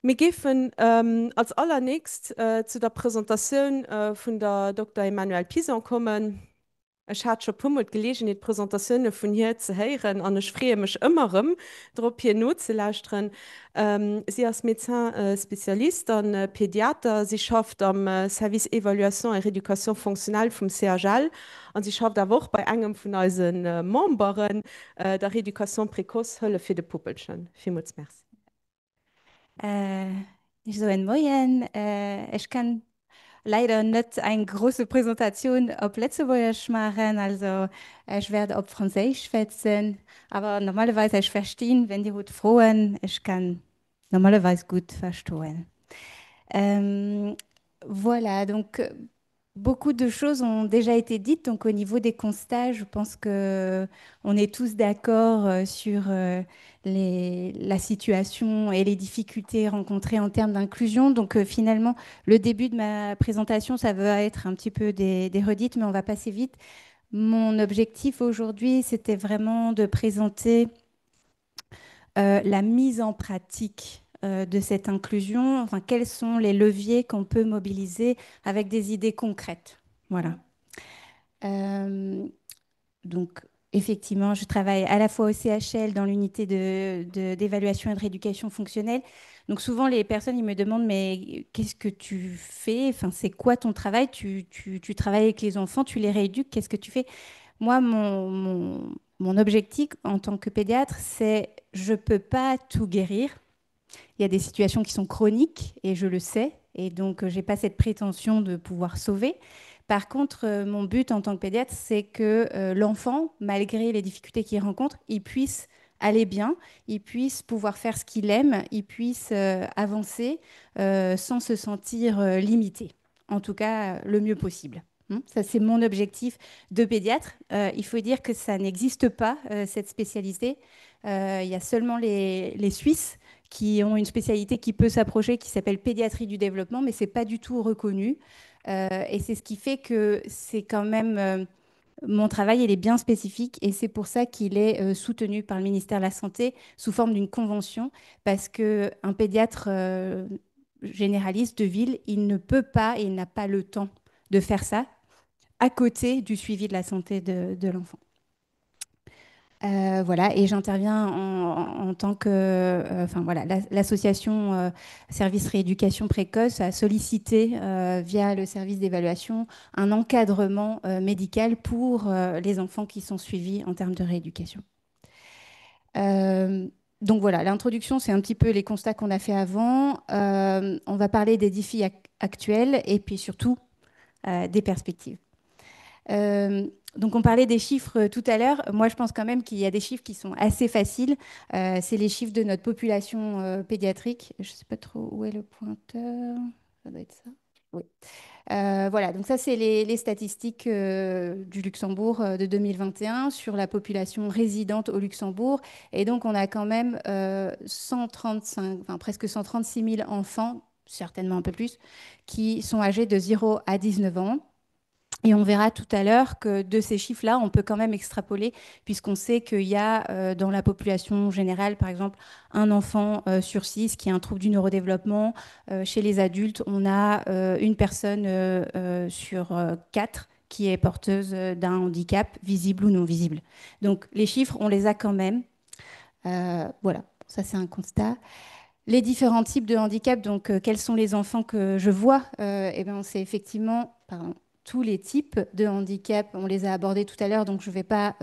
Wir gehen als allernächst zu der Präsentation von der Dr. Emmanuel Pison kommen. Ich hatte schon pummelt gelesen, die Präsentationen von hier zu hören und ich freue mich immer darauf, hier nur zu lauschen. Sie ist Médecin Spezialist und Pädiater. Sie schafft am Service Evaluation et Rééducation fonctionnelle vom CHL und sie schafft auch bei einem von unseren Membern der Rééducation précoce Hölle für die Puppelchen. Vielmals merci. Äh, so ein Moyen. Ich kann leider nicht eine große Präsentation auf Letztewoch machen, also ich werde auf Französisch schwätzen, aber normalerweise ich verstehe, wenn die gut frohen, ich kann normalerweise gut verstehen. Euh, voilà, donc beaucoup de choses ont déjà été dites. Donc au niveau des constats, je pense que on est tous d'accord sur la situation et les difficultés rencontrées en termes d'inclusion. Donc finalement, le début de ma présentation, ça va être un petit peu des redites, mais on va passer vite. Mon objectif aujourd'hui, c'était vraiment de présenter la mise en pratique de cette inclusion, enfin, quels sont les leviers qu'on peut mobiliser avec des idées concrètes. Voilà. Euh, donc, effectivement, je travaille à la fois au CHL dans l'unité d'évaluation et de rééducation fonctionnelle. Donc, souvent, les personnes, ils me demandent, mais qu'est-ce que tu fais? Enfin, c'est quoi ton travail? Tu travailles avec les enfants, tu les rééduques, qu'est-ce que tu fais? Moi, mon objectif en tant que pédiatre, c'est je ne peux pas tout guérir. Il y a des situations qui sont chroniques et je le sais. Et donc, je n'ai pas cette prétention de pouvoir sauver. Par contre, mon but en tant que pédiatre, c'est que l'enfant, malgré les difficultés qu'il rencontre, il puisse aller bien, il puisse pouvoir faire ce qu'il aime, il puisse avancer sans se sentir limité. En tout cas, le mieux possible. Ça, c'est mon objectif de pédiatre. Il faut dire que ça n'existe pas, cette spécialité. Il y a seulement les Suisses qui ont une spécialité qui peut s'approcher, qui s'appelle pédiatrie du développement, mais c'est pas du tout reconnu. Et c'est ce qui fait que c'est quand même mon travail, il est bien spécifique et c'est pour ça qu'il est soutenu par le ministère de la Santé sous forme d'une convention, parce que un pédiatre généraliste de ville, il ne peut pas et il n'a pas le temps de faire ça à côté du suivi de la santé de l'enfant. Voilà, et j'interviens en tant que, enfin voilà, l'association Service Rééducation Précoce a sollicité via le service d'évaluation un encadrement médical pour les enfants qui sont suivis en termes de rééducation. Euh, donc voilà, l'introduction, c'est un petit peu les constats qu'on a fait avant. On va parler des défis actuels et puis surtout des perspectives. Donc on parlait des chiffres tout à l'heure. Moi, je pense quand même qu'il y a des chiffres qui sont assez faciles. C'est les chiffres de notre population pédiatrique. Je ne sais pas trop où est le pointeur. Ça doit être ça. Oui. Voilà, donc ça, c'est les statistiques du Luxembourg de 2021 sur la population résidente au Luxembourg. Et donc, on a quand même 135, enfin, presque 136 000 enfants, certainement un peu plus, qui sont âgés de 0 à 19 ans. Et on verra tout à l'heure que de ces chiffres-là, on peut quand même extrapoler, puisqu'on sait qu'il y a dans la population générale, par exemple, un enfant sur six qui a un trouble du neurodéveloppement. Chez les adultes, on a une personne sur quatre qui est porteuse d'un handicap, visible ou non visible. Donc les chiffres, on les a quand même. Voilà, ça c'est un constat. Les différents types de handicap, donc quels sont les enfants que je vois? Eh bien, c'est effectivement, pardon, tous les types de handicap. On les a abordés tout à l'heure, donc je ne vais pas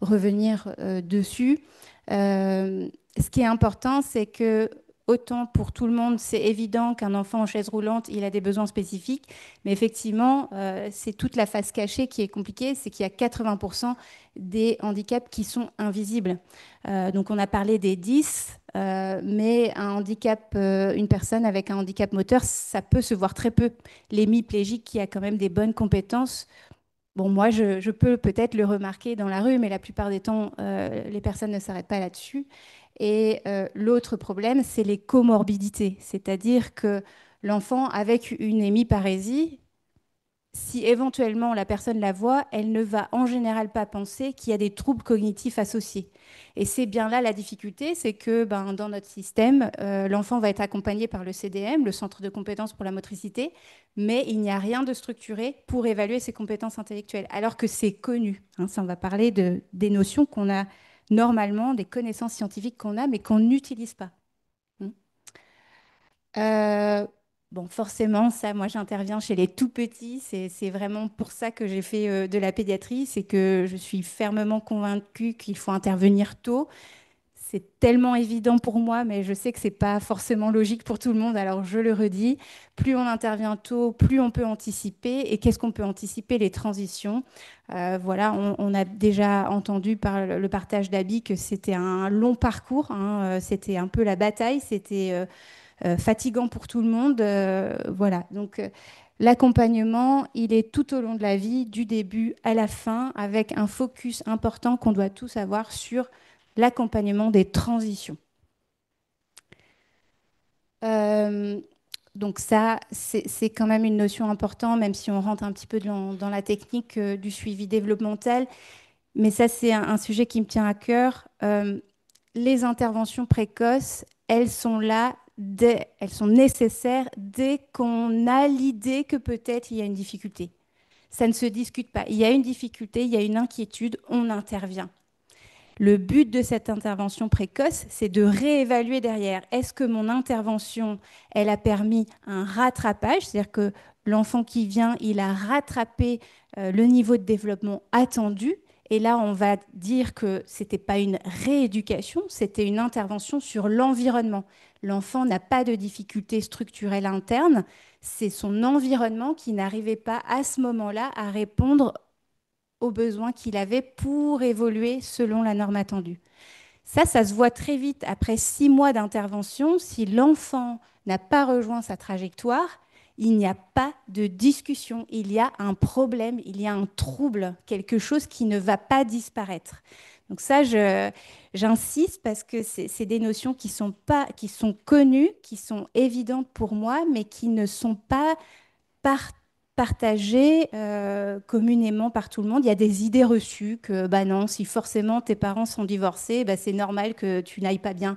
revenir dessus. Ce qui est important, c'est que autant pour tout le monde, c'est évident qu'un enfant en chaise roulante, il a des besoins spécifiques, mais effectivement, c'est toute la face cachée qui est compliquée, c'est qu'il y a 80% des handicaps qui sont invisibles. Donc on a parlé des 10, mais un handicap, une personne avec un handicap moteur, ça peut se voir très peu. L'hémiplégique qui a quand même des bonnes compétences, bon, moi je peux peut-être le remarquer dans la rue, mais la plupart des temps, les personnes ne s'arrêtent pas là-dessus. Et l'autre problème, c'est les comorbidités, c'est-à-dire que l'enfant avec une hémiparésie, si éventuellement la personne la voit, elle ne va en général pas penser qu'il y a des troubles cognitifs associés. Et c'est bien là la difficulté, c'est que ben, dans notre système, l'enfant va être accompagné par le CDM, le Centre de compétences pour la motricité, mais il n'y a rien de structuré pour évaluer ses compétences intellectuelles, alors que c'est connu. Hein, ça, on va parler des notions qu'on a normalement, des connaissances scientifiques qu'on a, mais qu'on n'utilise pas. Hein. Euh, bon, forcément, ça, moi, j'interviens chez les tout petits. C'est vraiment pour ça que j'ai fait de la pédiatrie. C'est que je suis fermement convaincue qu'il faut intervenir tôt. C'est tellement évident pour moi, mais je sais que c'est pas forcément logique pour tout le monde. Alors, je le redis, plus on intervient tôt, plus on peut anticiper. Et qu'est-ce qu'on peut anticiper? Les transitions. Voilà, on a déjà entendu par le partage d'Abby que c'était un long parcours. Hein, c'était un peu la bataille. C'était fatigant pour tout le monde. Voilà, donc l'accompagnement, il est tout au long de la vie, du début à la fin, avec un focus important qu'on doit tous avoir sur l'accompagnement des transitions. Euh, donc ça, c'est quand même une notion importante, même si on rentre un petit peu dans la technique du suivi développemental. Mais ça, c'est un sujet qui me tient à cœur. Les interventions précoces, elles sont là, elles sont nécessaires dès qu'on a l'idée que peut-être il y a une difficulté. Ça ne se discute pas. Il y a une difficulté, il y a une inquiétude, on intervient. Le but de cette intervention précoce, c'est de réévaluer derrière. Est-ce que mon intervention, elle a permis un rattrapage, c'est-à-dire que l'enfant qui vient, il a rattrapé le niveau de développement attendu. Et là, on va dire que ce n'était pas une rééducation, c'était une intervention sur l'environnement. L'enfant n'a pas de difficulté structurelle interne, c'est son environnement qui n'arrivait pas à ce moment-là à répondre aux besoins qu'il avait pour évoluer selon la norme attendue. Ça se voit très vite après 6 mois d'intervention. Si l'enfant n'a pas rejoint sa trajectoire, il n'y a pas de discussion. Il y a un problème, il y a un trouble, quelque chose qui ne va pas disparaître. Donc ça, j'insiste parce que c'est des notions qui sont connues, qui sont évidentes pour moi, mais qui ne sont pas par- partagé communément par tout le monde. Il y a des idées reçues que bah non, si forcément tes parents sont divorcés, bah c'est normal que tu n'ailles pas bien.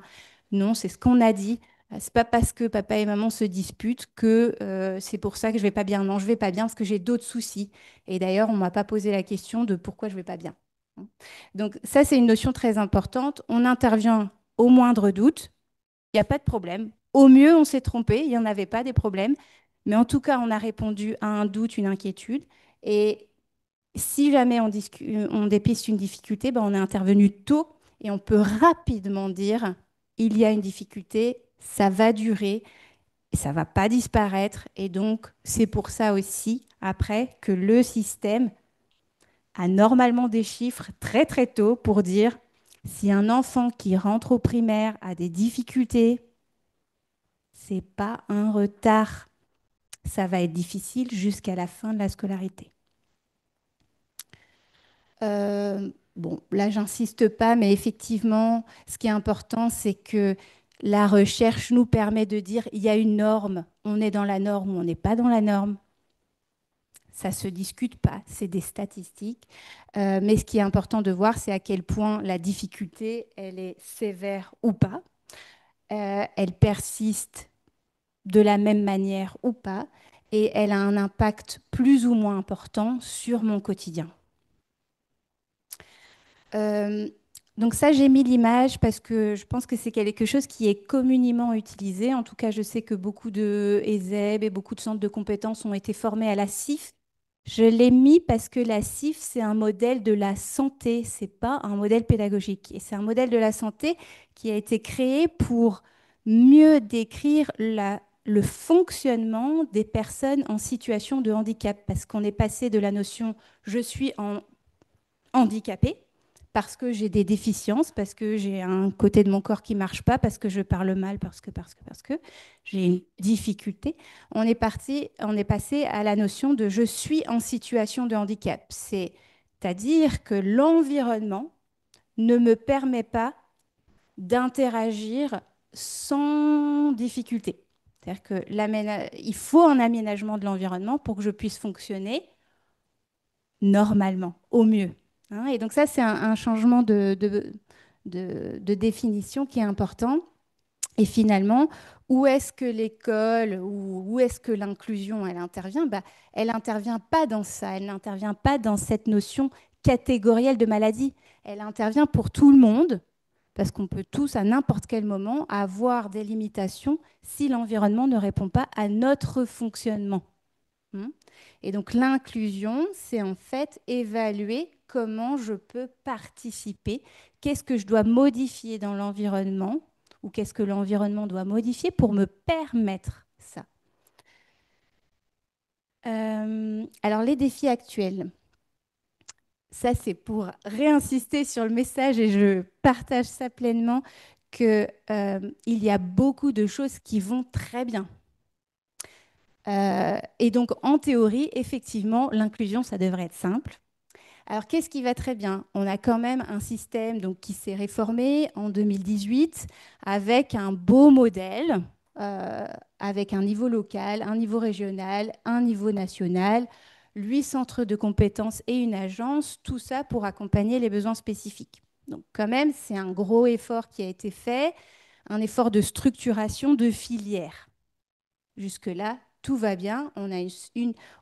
Non, c'est ce qu'on a dit. C'est pas parce que papa et maman se disputent que c'est pour ça que je vais pas bien. Non, je vais pas bien parce que j'ai d'autres soucis. Et d'ailleurs, on m'a pas posé la question de pourquoi je vais pas bien. Donc ça, c'est une notion très importante. On intervient au moindre doute. Il n'y a pas de problème. Au mieux, on s'est trompé, il n'y en avait pas des problèmes. Mais en tout cas, on a répondu à un doute, une inquiétude. Et si jamais on dépiste une difficulté, ben, on est intervenu tôt et on peut rapidement dire, il y a une difficulté, ça va durer, et ça ne va pas disparaître. Et donc, c'est pour ça aussi, après, que le système a normalement des chiffres très très tôt pour dire, si un enfant qui rentre au primaire a des difficultés, c'est pas un retard. Ça va être difficile jusqu'à la fin de la scolarité. Bon, là, j'insiste pas, mais effectivement, ce qui est important, c'est que la recherche nous permet de dire il y a une norme, on est dans la norme ou on n'est pas dans la norme. Ça se discute pas, c'est des statistiques. Mais ce qui est important de voir, c'est à quel point la difficulté, elle est sévère ou pas. Elle persiste de la même manière ou pas, et elle a un impact plus ou moins important sur mon quotidien. Euh, donc ça, j'ai mis l'image parce que je pense que c'est quelque chose qui est communément utilisé. En tout cas, je sais que beaucoup de ESEB et beaucoup de centres de compétences ont été formés à la CIF. Je l'ai mis parce que la CIF, c'est un modèle de la santé, c'est pas un modèle pédagogique. Et c'est un modèle de la santé qui a été créé pour mieux décrire le fonctionnement des personnes en situation de handicap. Parce qu'on est passé de la notion je suis handicapé parce que j'ai des déficiences, parce que j'ai un côté de mon corps qui marche pas, parce que je parle mal, parce que j'ai une difficulté. On est passé à la notion de je suis en situation de handicap. C'est-à-dire que l'environnement ne me permet pas d'interagir sans difficulté. C'est-à-dire qu'il faut un aménagement de l'environnement pour que je puisse fonctionner normalement, au mieux. Hein. Et donc ça, c'est un changement de définition qui est important. Et finalement, où est-ce que l'école ou où est-ce que l'inclusion, elle intervient? Bah, elle n'intervient pas dans ça, elle n'intervient pas dans cette notion catégorielle de maladie. Elle intervient pour tout le monde, parce qu'on peut tous, à n'importe quel moment, avoir des limitations si l'environnement ne répond pas à notre fonctionnement. Hmm. Et donc l'inclusion, c'est en fait évaluer comment je peux participer, qu'est-ce que je dois modifier dans l'environnement ou qu'est-ce que l'environnement doit modifier pour me permettre ça. Alors les défis actuels, ça c'est pour réinsister sur le message et je partage ça pleinement qu'il y a beaucoup de choses qui vont très bien. Et donc, en théorie, effectivement, l'inclusion, ça devrait être simple. Alors, qu'est-ce qui va très bien? On a quand même un système donc, qui s'est réformé en 2018 avec un beau modèle, euh, avec un niveau local, un niveau régional, un niveau national, 8 centres de compétences et une agence, tout ça pour accompagner les besoins spécifiques. Donc, quand même, c'est un gros effort qui a été fait, un effort de structuration de filière. Jusque-là, tout va bien.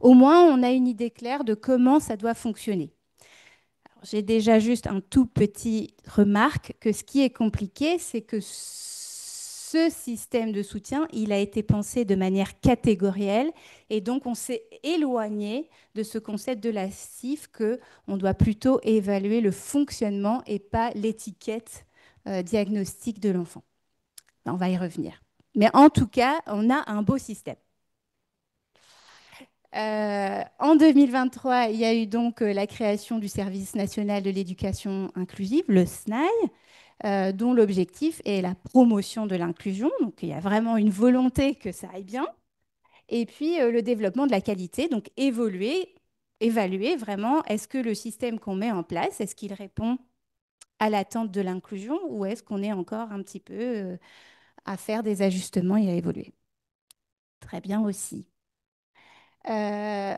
Au moins, on a une idée claire de comment ça doit fonctionner. J'ai déjà juste un tout petit remarque que ce qui est compliqué, c'est que ce système de soutien, il a été pensé de manière catégorielle et donc on s'est éloigné de ce concept de la CIF que on doit plutôt évaluer le fonctionnement et pas l'étiquette diagnostique de l'enfant. On va y revenir. Mais en tout cas, on a un beau système. En 2023, il y a eu donc la création du Service national de l'éducation inclusive, le SNAI, dont l'objectif est la promotion de l'inclusion. Donc, il y a vraiment une volonté que ça aille bien. Et puis, le développement de la qualité, donc évaluer vraiment, est-ce que le système qu'on met en place, est-ce qu'il répond à l'attente de l'inclusion ou est-ce qu'on est encore un petit peu à faire des ajustements et à évoluer? Très bien aussi. Euh,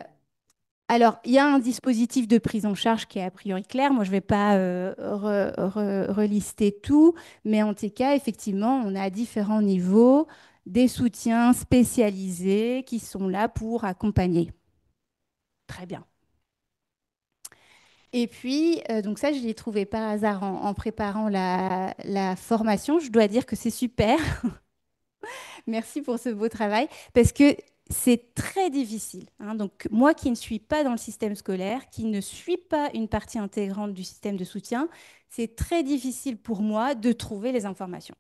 Alors, il y a un dispositif de prise en charge qui est a priori clair. Moi, je ne vais pas relister tout, mais en tout cas, effectivement, on a à différents niveaux des soutiens spécialisés qui sont là pour accompagner. Très bien. Et puis, donc ça, je l'ai trouvé par hasard en préparant la formation. Je dois dire que c'est super. Merci pour ce beau travail, parce que c'est très difficile. Hein. Donc, moi qui ne suis pas dans le système scolaire, qui ne suis pas une partie intégrante du système de soutien, c'est très difficile pour moi de trouver les informations.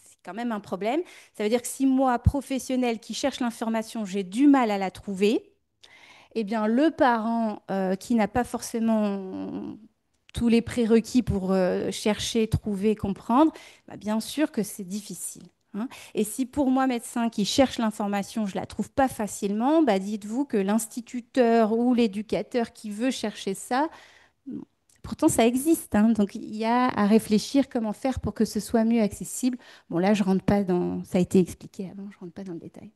C'est quand même un problème. Ça veut dire que si moi, professionnel qui cherche l'information, j'ai du mal à la trouver, eh bien, le parent qui n'a pas forcément tous les prérequis pour chercher, trouver, comprendre, bah, bien sûr que c'est difficile. Hein. Et si pour moi, médecin qui cherche l'information, je ne la trouve pas facilement, bah, dites-vous que l'instituteur ou l'éducateur qui veut chercher ça, pourtant ça existe. Hein. Donc il y a à réfléchir comment faire pour que ce soit mieux accessible. Bon là, je rentre pas dans, ça a été expliqué avant, je rentre pas dans le détail.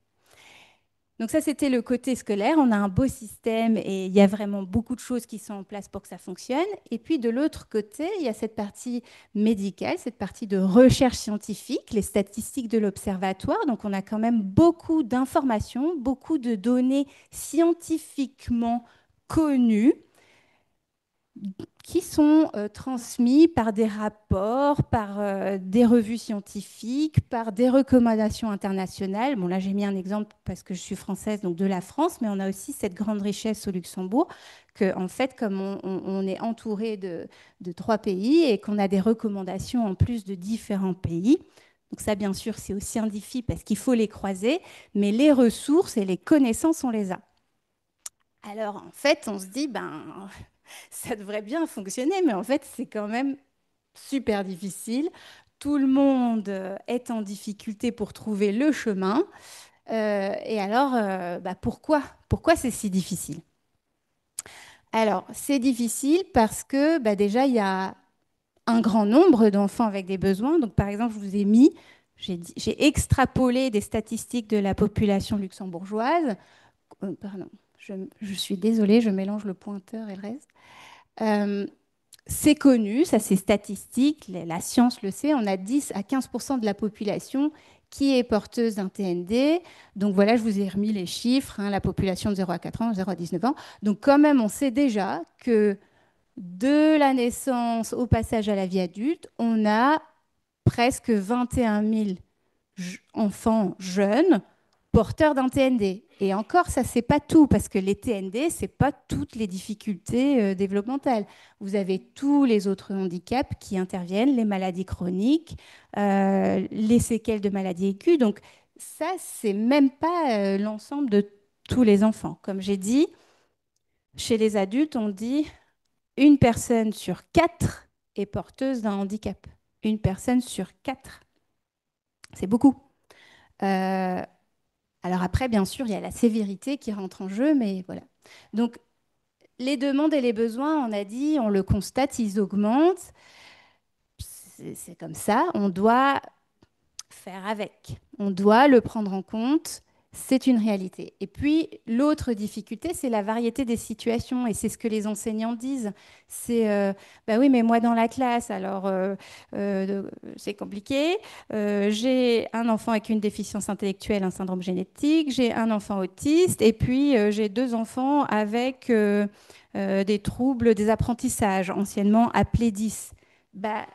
Donc ça, c'était le côté scolaire. On a un beau système et il y a vraiment beaucoup de choses qui sont en place pour que ça fonctionne. Et puis de l'autre côté, il y a cette partie médicale, cette partie de recherche scientifique, les statistiques de l'observatoire. Donc on a quand même beaucoup d'informations, beaucoup de données scientifiquement connues qui sont transmis par des rapports, par des revues scientifiques, par des recommandations internationales. Bon, là, j'ai mis un exemple parce que je suis française, donc de la France, mais on a aussi cette grande richesse au Luxembourg que, en fait, comme on est entouré de 3 pays et qu'on a des recommandations en plus de différents pays. Donc ça, bien sûr, c'est aussi un défi parce qu'il faut les croiser, mais les ressources et les connaissances, on les a. Alors, en fait, on se dit, ben, ça devrait bien fonctionner, mais en fait, c'est quand même super difficile. Tout le monde est en difficulté pour trouver le chemin. Et alors, bah, pourquoi c'est si difficile? Alors, c'est difficile parce que bah, déjà, il y a un grand nombre d'enfants avec des besoins. Donc, par exemple, je vous ai mis, j'ai extrapolé des statistiques de la population luxembourgeoise. Pardon. je suis désolée, je mélange le pointeur et le reste. Euh, c'est connu, ça c'est statistique, la science le sait, on a 10 à 15% de la population qui est porteuse d'un TND. Donc voilà, je vous ai remis les chiffres, hein, la population de 0 à 4 ans, 0 à 19 ans. Donc quand même, on sait déjà que de la naissance au passage à la vie adulte, on a presque 21 000 enfants jeunes porteurs d'un TND. Et encore, ça, c'est pas tout, parce que les TND, c'est pas toutes les difficultés développementales. Vous avez tous les autres handicaps qui interviennent, les maladies chroniques, les séquelles de maladies aiguës. Donc, ça, c'est même pas l'ensemble de tous les enfants. Comme j'ai dit, chez les adultes, on dit une personne sur quatre est porteuse d'un handicap. Une personne sur quatre. C'est beaucoup. Euh, alors après, bien sûr, il y a la sévérité qui rentre en jeu, mais voilà. Donc, les demandes et les besoins, on a dit, on le constate, ils augmentent. C'est comme ça. On doit faire avec. On doit le prendre en compte. C'est une réalité. Et puis, l'autre difficulté, c'est la variété des situations. Et c'est ce que les enseignants disent. C'est, bah oui, mais moi dans la classe, alors c'est compliqué. J'ai un enfant avec une déficience intellectuelle, un syndrome génétique. J'ai un enfant autiste. Et puis, j'ai deux enfants avec des troubles des apprentissages, anciennement appelés 10. Bah,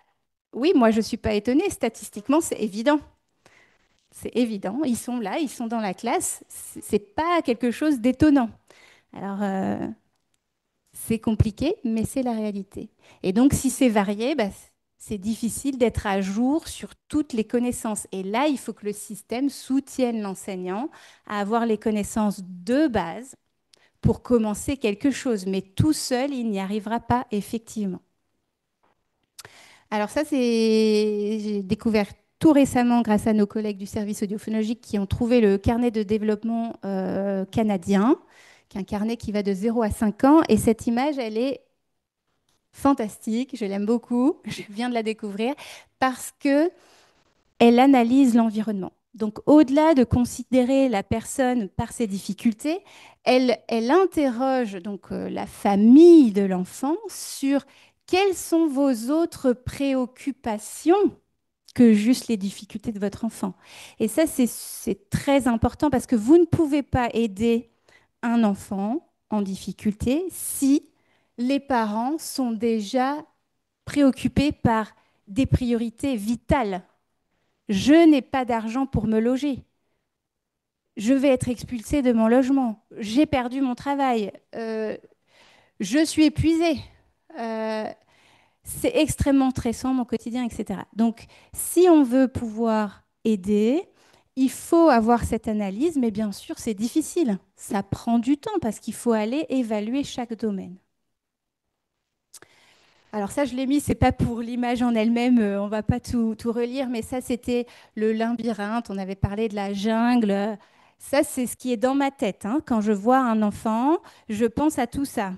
oui, moi, je ne suis pas étonnée. Statistiquement, c'est évident. C'est évident. Ils sont là, ils sont dans la classe. C'est pas quelque chose d'étonnant. Alors, c'est compliqué, mais c'est la réalité. Et donc, si c'est varié, bah, c'est difficile d'être à jour sur toutes les connaissances. Et là, il faut que le système soutienne l'enseignant à avoir les connaissances de base pour commencer quelque chose. Mais tout seul, il n'y arrivera pas, effectivement. Alors ça, j'ai découvert tout récemment grâce à nos collègues du service audiophonologique qui ont trouvé le carnet de développement canadien, qui est un carnet qui va de 0 à 5 ans. Et cette image, elle est fantastique, je l'aime beaucoup, je viens de la découvrir, parce que elle analyse l'environnement. Donc, au-delà de considérer la personne par ses difficultés, elle interroge donc la famille de l'enfant sur quelles sont vos autres préoccupations que juste les difficultés de votre enfant. Et ça, c'est très important parce que vous ne pouvez pas aider un enfant en difficulté si les parents sont déjà préoccupés par des priorités vitales. Je n'ai pas d'argent pour me loger. Je vais être expulsée de mon logement. J'ai perdu mon travail. Je suis épuisée. Euh, c'est extrêmement stressant, mon quotidien, etc. Donc, si on veut pouvoir aider, il faut avoir cette analyse, mais bien sûr, c'est difficile. Ça prend du temps parce qu'il faut aller évaluer chaque domaine. Alors ça, je l'ai mis, c'est pas pour l'image en elle-même, on va pas tout relire, mais ça, c'était le labyrinthe, on avait parlé de la jungle. Ça, c'est ce qui est dans ma tête, hein. Quand je vois un enfant, je pense à tout ça.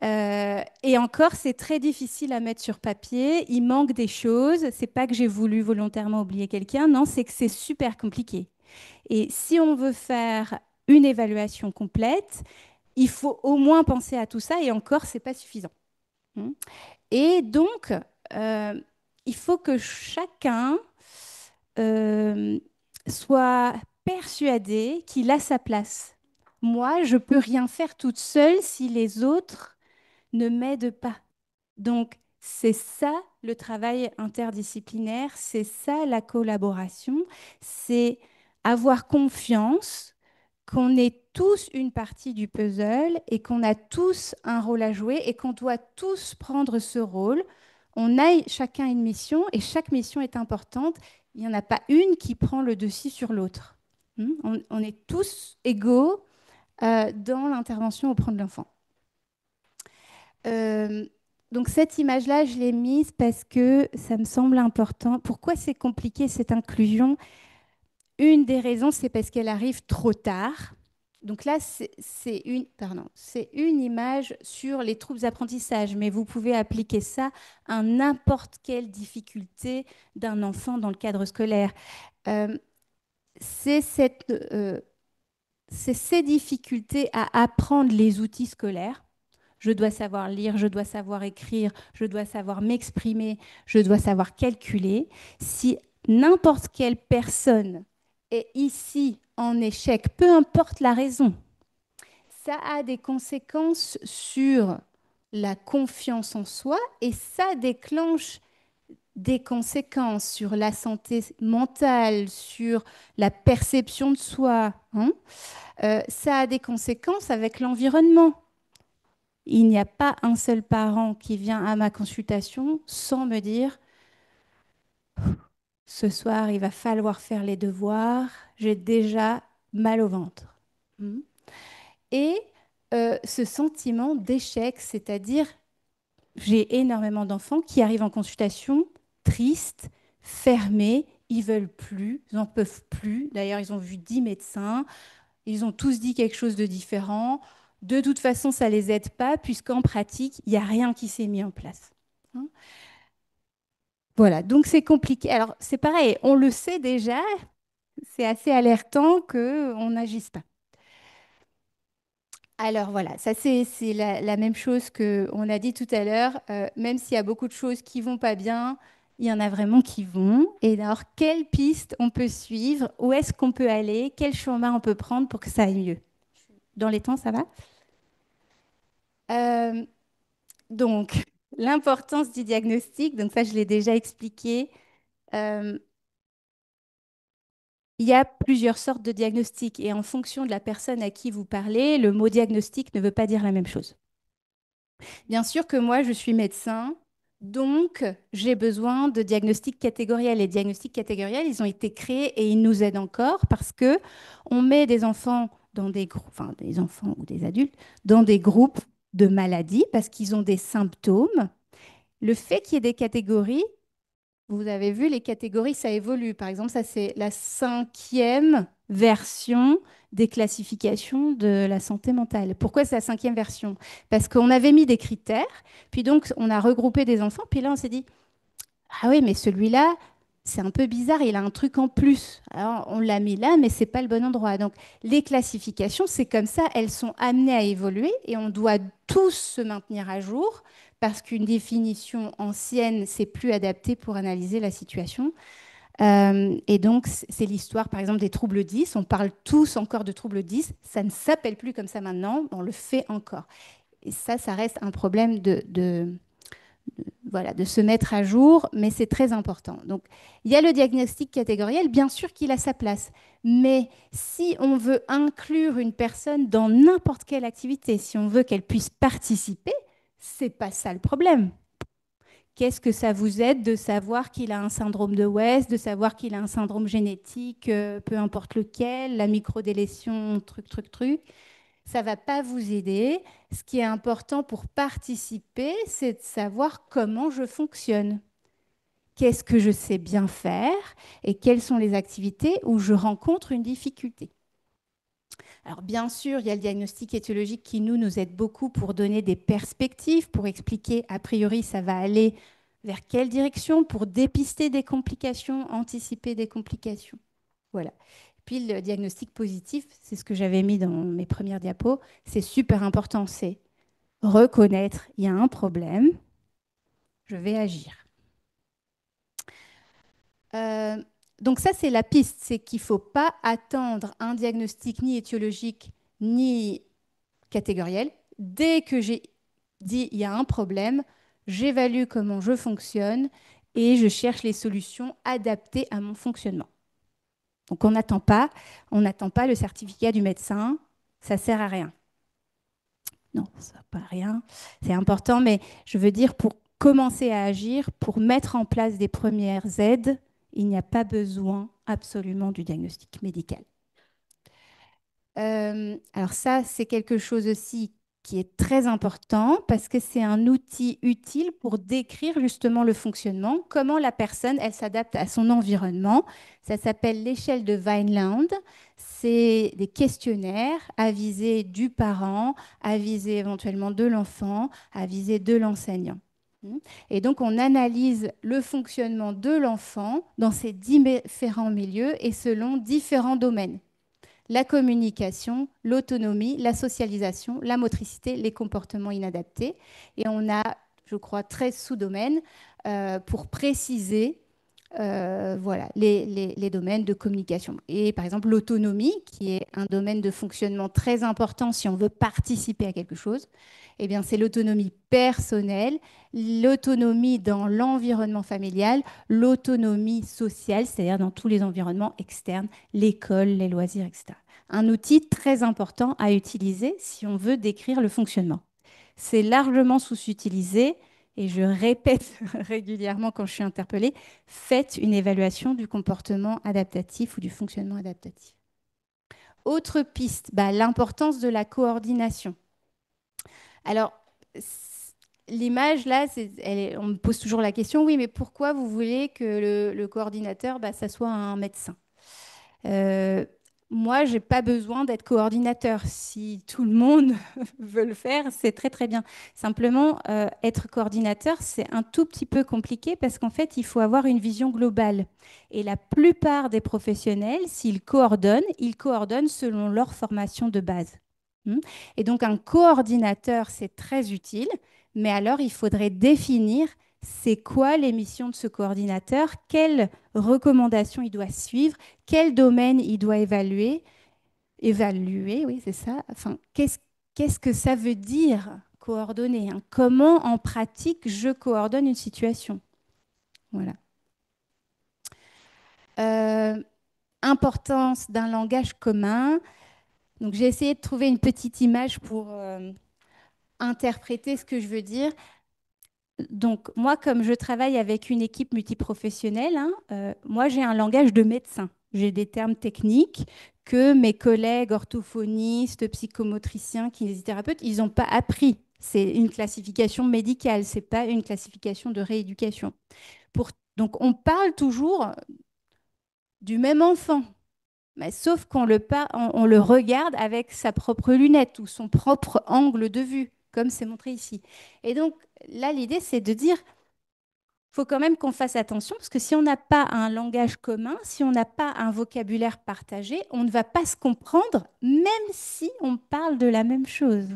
Et encore, c'est très difficile à mettre sur papier. Il manque des choses. C'est pas que j'ai voulu volontairement oublier quelqu'un, non, c'est que c'est super compliqué. Et si on veut faire une évaluation complète, il faut au moins penser à tout ça. Et encore, c'est pas suffisant. Hmm. Et donc, euh, il faut que chacun euh, soit persuadé qu'il a sa place. Moi, je peux rien faire toute seule si les autres ne m'aident pas. Donc, c'est ça le travail interdisciplinaire, c'est ça la collaboration, c'est avoir confiance qu'on est tous une partie du puzzle et qu'on a tous un rôle à jouer et qu'on doit tous prendre ce rôle. On a chacun une mission et chaque mission est importante. Il n'y en a pas une qui prend le dessus sur l'autre. On est tous égaux dans l'intervention auprès de l'enfant. Euh, donc cette image-là, je l'ai mise parce que ça me semble important. Pourquoi c'est compliqué cette inclusion? Une des raisons, c'est parce qu'elle arrive trop tard. Donc là, c'est une image sur les troubles d'apprentissage, mais vous pouvez appliquer ça à n'importe quelle difficulté d'un enfant dans le cadre scolaire. C'est cette c'est ces difficultés à apprendre les outils scolaires. Je dois savoir lire, je dois savoir écrire, je dois savoir m'exprimer, je dois savoir calculer. Si n'importe quelle personne est ici en échec, peu importe la raison, ça a des conséquences sur la confiance en soi et ça déclenche des conséquences sur la santé mentale, sur la perception de soi, hein. Ça a des conséquences avec l'environnement. Il n'y a pas un seul parent qui vient à ma consultation sans me dire, ce soir, il va falloir faire les devoirs, j'ai déjà mal au ventre. Mm. Et ce sentiment d'échec, c'est-à-dire, j'ai énormément d'enfants qui arrivent en consultation tristes, fermés, ils veulent plus, ils n'en peuvent plus. D'ailleurs, ils ont vu 10 médecins, ils ont tous dit quelque chose de différent. De toute façon, ça ne les aide pas, puisqu'en pratique, il n'y a rien qui s'est mis en place. Hein. Voilà, donc c'est compliqué. Alors, c'est pareil, on le sait déjà, c'est assez alertant qu'on n'agisse pas. Alors voilà, ça c'est la même chose qu'on a dit tout à l'heure. Même s'il y a beaucoup de choses qui vont pas bien, il y en a vraiment qui vont. Et alors, quelle piste on peut suivre? Où est-ce qu'on peut aller? Quel chemin on peut prendre pour que ça aille mieux? Dans les temps, ça va? Euh, donc, l'importance du diagnostic, donc ça je l'ai déjà expliqué. Euh, il y a plusieurs sortes de diagnostics et en fonction de la personne à qui vous parlez, le mot diagnostic ne veut pas dire la même chose. Bien sûr que moi, je suis médecin, donc j'ai besoin de diagnostics catégoriels. Les diagnostics catégoriels, ils ont été créés et ils nous aident encore parce que on met des enfants dans des groupes, enfin des enfants ou des adultes, dans des groupes de maladies parce qu'ils ont des symptômes. Le fait qu'il y ait des catégories, vous avez vu, les catégories, ça évolue. Par exemple, ça, c'est la 5e version des classifications de la santé mentale. Pourquoi c'est la 5e version? Parce qu'on avait mis des critères, puis donc on a regroupé des enfants, puis là on s'est dit, ah oui, mais celui-là, c'est un peu bizarre, il a un truc en plus. Alors on l'a mis là, mais c'est pas le bon endroit. Donc les classifications, c'est comme ça, elles sont amenées à évoluer et on doit tous se maintenir à jour parce qu'une définition ancienne, c'est plus adapté pour analyser la situation. Et donc c'est l'histoire, par exemple, des troubles 10. On parle tous encore de troubles 10. Ça ne s'appelle plus comme ça maintenant, on le fait encore. Et ça reste un problème voilà, de se mettre à jour, mais c'est très important. Donc, il y a le diagnostic catégoriel, bien sûr qu'il a sa place, mais si on veut inclure une personne dans n'importe quelle activité, si on veut qu'elle puisse participer, c'est pas ça le problème. Qu'est-ce que ça vous aide de savoir qu'il a un syndrome de West, de savoir qu'il a un syndrome génétique, peu importe lequel, la microdélétion, truc. Ça ne va pas vous aider. Ce qui est important pour participer, c'est de savoir comment je fonctionne. Qu'est-ce que je sais bien faire et quelles sont les activités où je rencontre une difficulté. Alors bien sûr, il y a le diagnostic étiologique qui nous aide beaucoup pour donner des perspectives, pour expliquer a priori ça va aller vers quelle direction, pour dépister des complications, anticiper des complications. Voilà. Puis le diagnostic positif, c'est ce que j'avais mis dans mes premières diapos, c'est super important, c'est reconnaître, il y a un problème, je vais agir. Euh, donc ça, c'est la piste, c'est qu'il ne faut pas attendre un diagnostic ni étiologique ni catégoriel. Dès que j'ai dit il y a un problème, j'évalue comment je fonctionne et je cherche les solutions adaptées à mon fonctionnement. Donc on n'attend pas le certificat du médecin, ça ne sert à rien. Non, ça ne sert pas à rien. C'est important, mais je veux dire, pour commencer à agir, pour mettre en place des premières aides, il n'y a pas besoin absolument du diagnostic médical. Alors ça, c'est quelque chose aussi qui est très important parce que c'est un outil utile pour décrire justement le fonctionnement, comment la personne, elle s'adapte à son environnement. Ça s'appelle l'échelle de Vineland. C'est des questionnaires à viser du parent, à viser éventuellement de l'enfant, à viser de l'enseignant. Et donc, on analyse le fonctionnement de l'enfant dans ces différents milieux et selon différents domaines. la communication, l'autonomie, la socialisation, la motricité, les comportements inadaptés. Et on a, je crois, 13 sous-domaines pour préciser voilà, les domaines de communication. Et par exemple, l'autonomie, qui est un domaine de fonctionnement très important si on veut participer à quelque chose, eh bien, c'est l'autonomie personnelle, l'autonomie dans l'environnement familial, l'autonomie sociale, c'est-à-dire dans tous les environnements externes, l'école, les loisirs, etc. Un outil très important à utiliser si on veut décrire le fonctionnement. C'est largement sous-utilisé et je répète régulièrement quand je suis interpellée, faites une évaluation du comportement adaptatif ou du fonctionnement adaptatif. Autre piste, bah, l'importance de la coordination. Alors, l'image là, on me pose toujours la question, oui, mais pourquoi vous voulez que le coordinateur, bah, ça soit un médecin? Moi, je n'ai pas besoin d'être coordinateur. Si tout le monde veut le faire, c'est très très bien. Simplement, être coordinateur, c'est un tout petit peu compliqué parce qu'en fait, il faut avoir une vision globale. Et la plupart des professionnels, s'ils coordonnent, ils coordonnent selon leur formation de base. Et donc, un coordinateur, c'est très utile, mais alors, il faudrait définir c'est quoi les missions de ce coordinateur, quelles recommandations il doit suivre, quel domaine il doit évaluer. Évaluer, oui, c'est ça. Enfin, qu'est-ce que ça veut dire coordonner, hein? Comment en pratique je coordonne une situation? Voilà. Importance d'un langage commun. Donc, j'ai essayé de trouver une petite image pour interpréter ce que je veux dire. Donc, moi, comme je travaille avec une équipe multiprofessionnelle, hein, moi, j'ai un langage de médecin. J'ai des termes techniques que mes collègues orthophonistes, psychomotriciens, kinésithérapeutes, ils n'ont pas appris. C'est une classification médicale, ce n'est pas une classification de rééducation. Donc, on parle toujours du même enfant, mais sauf on le regarde avec sa propre lunette ou son propre angle de vue, comme c'est montré ici. Et donc, là, l'idée, c'est de dire faut quand même qu'on fasse attention parce que si on n'a pas un langage commun, si on n'a pas un vocabulaire partagé, on ne va pas se comprendre même si on parle de la même chose.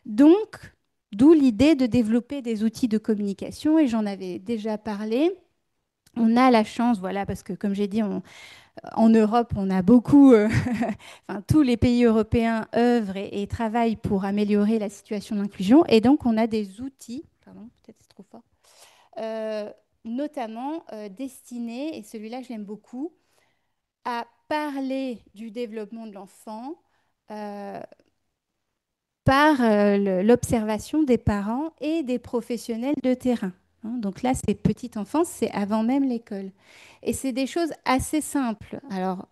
Donc, d'où l'idée de développer des outils de communication et j'en avais déjà parlé. On a la chance, voilà, parce que comme j'ai dit, en Europe, on a beaucoup, enfin, tous les pays européens œuvrent et travaillent pour améliorer la situation d'inclusion et donc on a des outils, pardon, peut-être c'est trop fort, notamment destiné, et celui-là je l'aime beaucoup, à parler du développement de l'enfant par l'observation des parents et des professionnels de terrain. Hein. Donc là, c'est petite enfance, c'est avant même l'école. Et c'est des choses assez simples. Alors,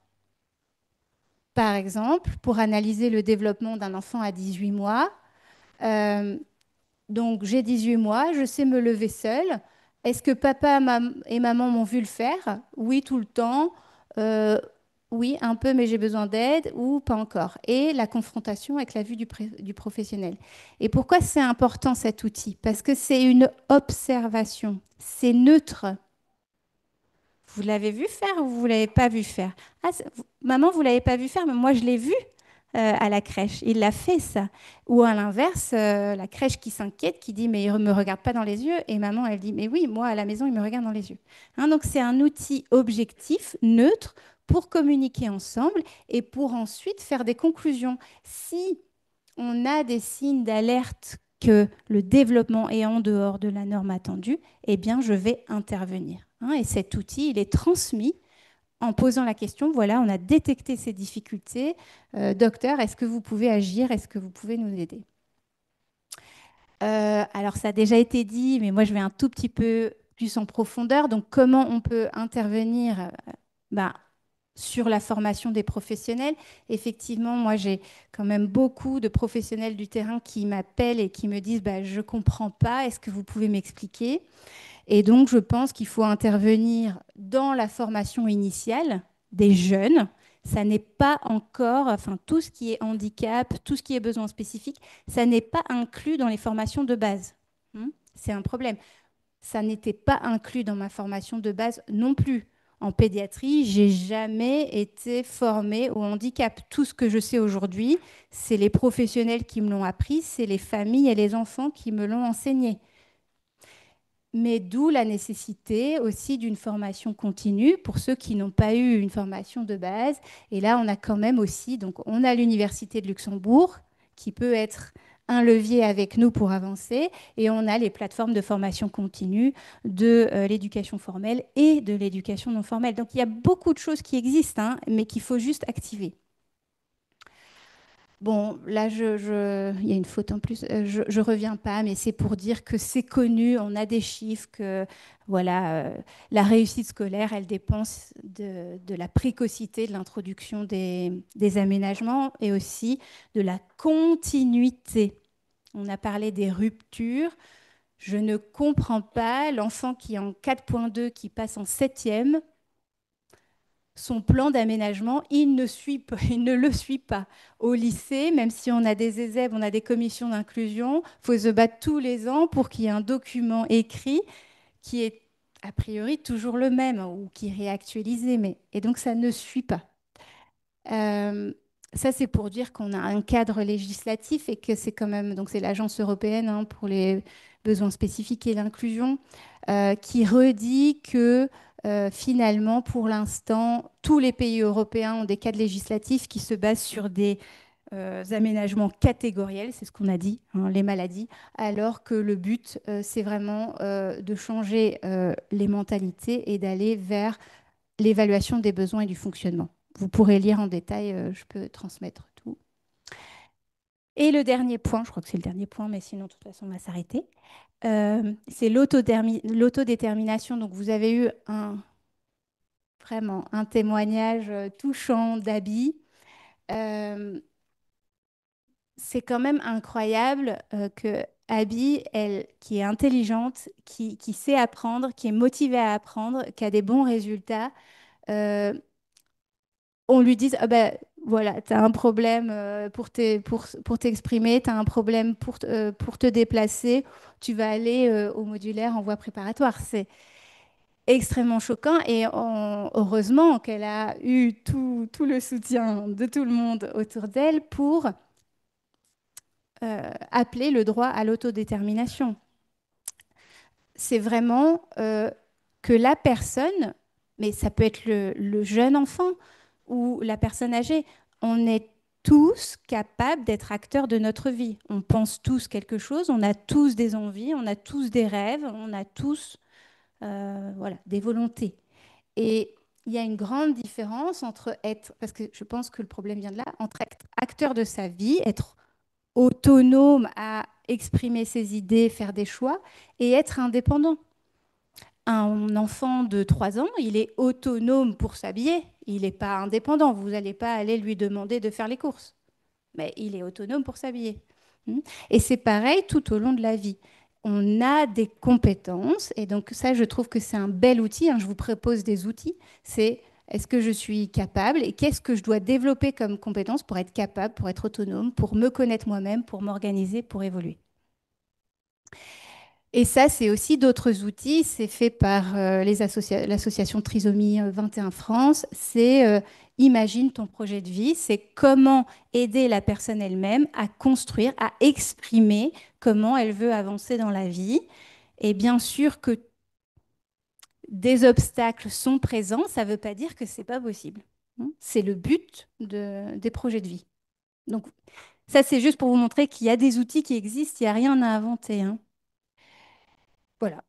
par exemple, pour analyser le développement d'un enfant à 18 mois, euh, donc, j'ai 18 mois, je sais me lever seule. Est-ce que papa et maman m'ont vu le faire? Oui, tout le temps. Euh, oui, un peu, mais j'ai besoin d'aide ou pas encore. Et la confrontation avec la vue du professionnel. Et pourquoi c'est important cet outil? Parce que c'est une observation. C'est neutre. Vous l'avez vu faire ou vous ne l'avez pas vu faire? Ah, maman, vous ne l'avez pas vu faire, mais moi, je l'ai vu à la crèche. Il l'a fait, ça. Ou à l'inverse, la crèche qui s'inquiète, qui dit, mais il ne me regarde pas dans les yeux. Et maman, elle dit, mais oui, moi, à la maison, il me regarde dans les yeux. Hein, donc, c'est un outil objectif, neutre, pour communiquer ensemble et pour ensuite faire des conclusions. Si on a des signes d'alerte que le développement est en dehors de la norme attendue, eh bien, je vais intervenir. Hein, et cet outil, il est transmis en posant la question, voilà, on a détecté ces difficultés. Docteur, est-ce que vous pouvez agir? Est-ce que vous pouvez nous aider? Alors, ça a déjà été dit, mais moi, je vais un tout petit peu plus en profondeur. Donc, comment on peut intervenir ben, sur la formation des professionnels? Effectivement, moi, j'ai quand même beaucoup de professionnels du terrain qui m'appellent et qui me disent, bah, je ne comprends pas, est-ce que vous pouvez m'expliquer? Et donc, je pense qu'il faut intervenir dans la formation initiale des jeunes. Ça n'est pas encore, enfin, tout ce qui est handicap, tout ce qui est besoin spécifique, ça n'est pas inclus dans les formations de base. C'est un problème. Ça n'était pas inclus dans ma formation de base non plus. En pédiatrie, j'ai jamais été formée au handicap. Tout ce que je sais aujourd'hui, c'est les professionnels qui me l'ont appris, c'est les familles et les enfants qui me l'ont enseigné. Mais d'où la nécessité aussi d'une formation continue pour ceux qui n'ont pas eu une formation de base. Et là, on a quand même aussi, donc on a l'Université de Luxembourg qui peut être un levier avec nous pour avancer. Et on a les plateformes de formation continue de l'éducation formelle et de l'éducation non formelle. Donc il y a beaucoup de choses qui existent, hein, mais qu'il faut juste activer. Bon, là, il y a une faute en plus. Je reviens pas, mais c'est pour dire que c'est connu, on a des chiffres que voilà, la réussite scolaire, elle dépend de la précocité de l'introduction des aménagements et aussi de la continuité. On a parlé des ruptures. Je ne comprends pas l'enfant qui est en 4.2 qui passe en septième son plan d'aménagement, il ne le suit pas. Au lycée, même si on a des ESEB, on a des commissions d'inclusion, il faut se battre tous les ans pour qu'il y ait un document écrit qui est a priori toujours le même ou qui est réactualisé. Et donc, ça ne suit pas. Euh, Ça, c'est pour dire qu'on a un cadre législatif et que c'est quand même, donc c'est l'Agence européenne hein, pour les besoins spécifiques et l'inclusion, qui redit que finalement, pour l'instant, tous les pays européens ont des cadres législatifs qui se basent sur des aménagements catégoriels, c'est ce qu'on a dit, hein, les maladies, alors que le but, c'est vraiment de changer les mentalités et d'aller vers l'évaluation des besoins et du fonctionnement. Vous pourrez lire en détail, je peux transmettre tout. Et le dernier point, je crois que c'est le dernier point, mais sinon, de toute façon, on va s'arrêter. C'est l'autodétermination. Donc, vous avez eu vraiment un témoignage touchant d'Abby. Euh, c'est quand même incroyable que Abby, elle, qui est intelligente, qui sait apprendre, qui est motivée à apprendre, qui a des bons résultats, euh, on lui dise, ah ben voilà, tu as un problème pour t'exprimer, tu as un problème pour te déplacer, tu vas aller au modulaire en voie préparatoire. C'est extrêmement choquant et heureusement qu'elle a eu tout le soutien de tout le monde autour d'elle pour appeler le droit à l'autodétermination. C'est vraiment que la personne, mais ça peut être le jeune enfant ou la personne âgée, on est tous capables d'être acteurs de notre vie. On pense tous quelque chose, on a tous des envies, on a tous des rêves, on a tous voilà, des volontés. Et il y a une grande différence entre être, parce que je pense que le problème vient de là, entre être acteur de sa vie, être autonome à exprimer ses idées, faire des choix, et être indépendant. Un enfant de 3 ans, il est autonome pour s'habiller, il n'est pas indépendant. Vous n'allez pas aller lui demander de faire les courses, mais il est autonome pour s'habiller. Hmm. Et c'est pareil tout au long de la vie. On a des compétences, et donc ça, je trouve que c'est un bel outil, hein. Je vous propose des outils. C'est est-ce que je suis capable et qu'est-ce que je dois développer comme compétence pour être capable, pour être autonome, pour me connaître moi-même, pour m'organiser, pour évoluer. Et ça, c'est aussi d'autres outils. C'est fait par l'association Trisomie 21 France. C'est Imagine ton projet de vie. C'est comment aider la personne elle-même à construire, à exprimer comment elle veut avancer dans la vie. Et bien sûr que des obstacles sont présents, ça ne veut pas dire que c'est pas possible. Hein. C'est le but des projets de vie. Donc, ça, c'est juste pour vous montrer qu'il y a des outils qui existent, il n'y a rien à inventer. Hein. Voilà.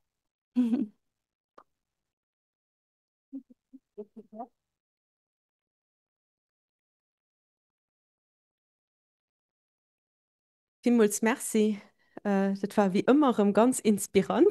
Vielmals merci. Das war wie immer ganz inspirant.